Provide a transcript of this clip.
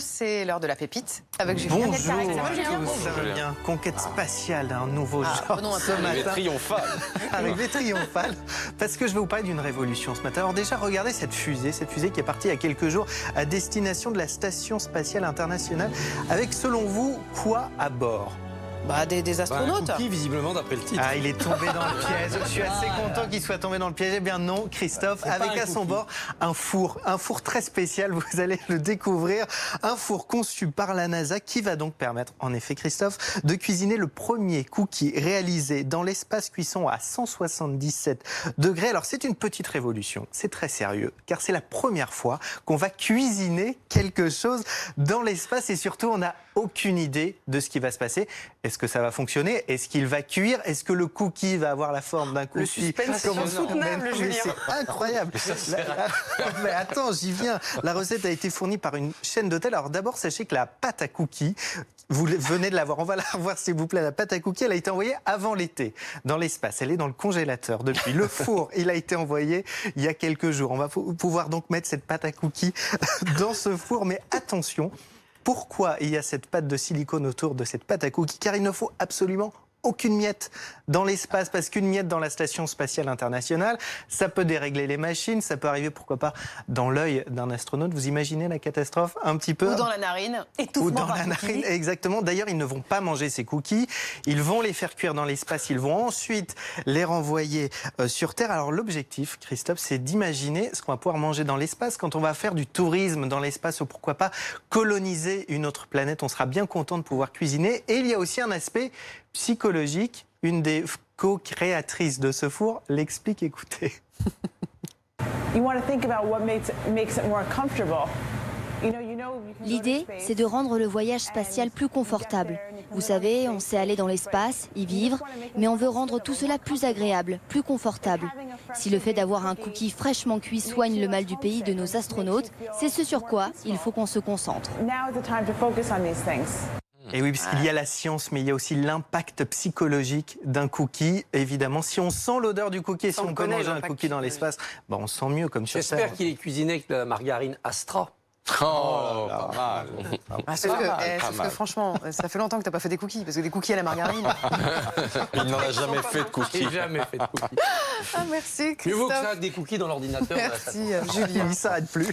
C'est l'heure de la pépite avec Julien. Bonjour, Ça va, Julien? ça va bien. Conquête spatiale, un nouveau genre prenons un ce peu matin. Les triomphales. Avec les triomphales, parce que je vais vous parler d'une révolution ce matin. Alors déjà, regardez cette fusée qui est partie il y a quelques jours à destination de la Station Spatiale Internationale, avec, selon vous, quoi à bord? Des astronautes. Cookie, visiblement, d'après le titre. Ah, il est tombé dans le piège. Je suis assez content qu'il soit tombé dans le piège. Eh bien non, Christophe, avec à son bord un four très spécial, vous allez le découvrir. Un four conçu par la NASA qui va donc permettre, en effet Christophe, de cuisiner le premier cookie réalisé dans l'espace cuisson à 177 degrés. Alors c'est une petite révolution, c'est très sérieux, car c'est la première fois qu'on va cuisiner quelque chose dans l'espace et surtout on n'a aucune idée de ce qui va se passer. Est-ce que ça va fonctionner? Est-ce qu'il va cuire? Est-ce que le cookie va avoir la forme d'un cookie? Le suspense est insoutenable, Julien. C'est incroyable. Mais attends, j'y viens. La recette a été fournie par une chaîne d'hôtels. Alors d'abord, sachez que la pâte à cookies, vous venez de la voir, on va la revoir s'il vous plaît. La pâte à cookies, elle a été envoyée avant l'été dans l'espace. Elle est dans le congélateur depuis. Le four, il a été envoyé il y a quelques jours. On va pouvoir donc mettre cette pâte à cookies dans ce four. Mais attention, pourquoi il y a cette pâte de silicone autour de cette pâte à cookies? Car il ne faut absolument aucune miette dans l'espace, parce qu'une miette dans la Station Spatiale Internationale, ça peut dérégler les machines, ça peut arriver, pourquoi pas, dans l'œil d'un astronaute. Vous imaginez la catastrophe un petit peu? Ou dans la narine. Ou dans la narine, exactement. D'ailleurs, ils ne vont pas manger ces cookies, ils vont les faire cuire dans l'espace, ils vont ensuite les renvoyer sur Terre. Alors l'objectif, Christophe, c'est d'imaginer ce qu'on va pouvoir manger dans l'espace quand on va faire du tourisme dans l'espace, ou pourquoi pas coloniser une autre planète. On sera bien content de pouvoir cuisiner. Et il y a aussi un aspect psychologique. Une des co-créatrices de ce four l'explique, écoutez. L'idée, c'est de rendre le voyage spatial plus confortable. Vous savez, on sait aller dans l'espace, y vivre, mais on veut rendre tout cela plus agréable, plus confortable. Si le fait d'avoir un cookie fraîchement cuit soigne le mal du pays de nos astronautes, c'est ce sur quoi il faut qu'on se concentre. Et oui, parce qu'il y a la science, mais il y a aussi l'impact psychologique d'un cookie. Évidemment, si on sent l'odeur du cookie, et si on peut manger un cookie dans l'espace, on sent mieux comme sur Terre. J'espère qu'il est cuisiné avec de la margarine Astra. Oh, pas mal. Sauf que franchement, ça fait longtemps que tu n'as pas fait des cookies, parce que des cookies à la margarine... Il n'en a jamais fait de cookies. Jamais fait de cookies. Ah, merci, Christophe. Mieux vaut que ça que des cookies dans l'ordinateur. Merci, Julien. Il ne s'arrête plus.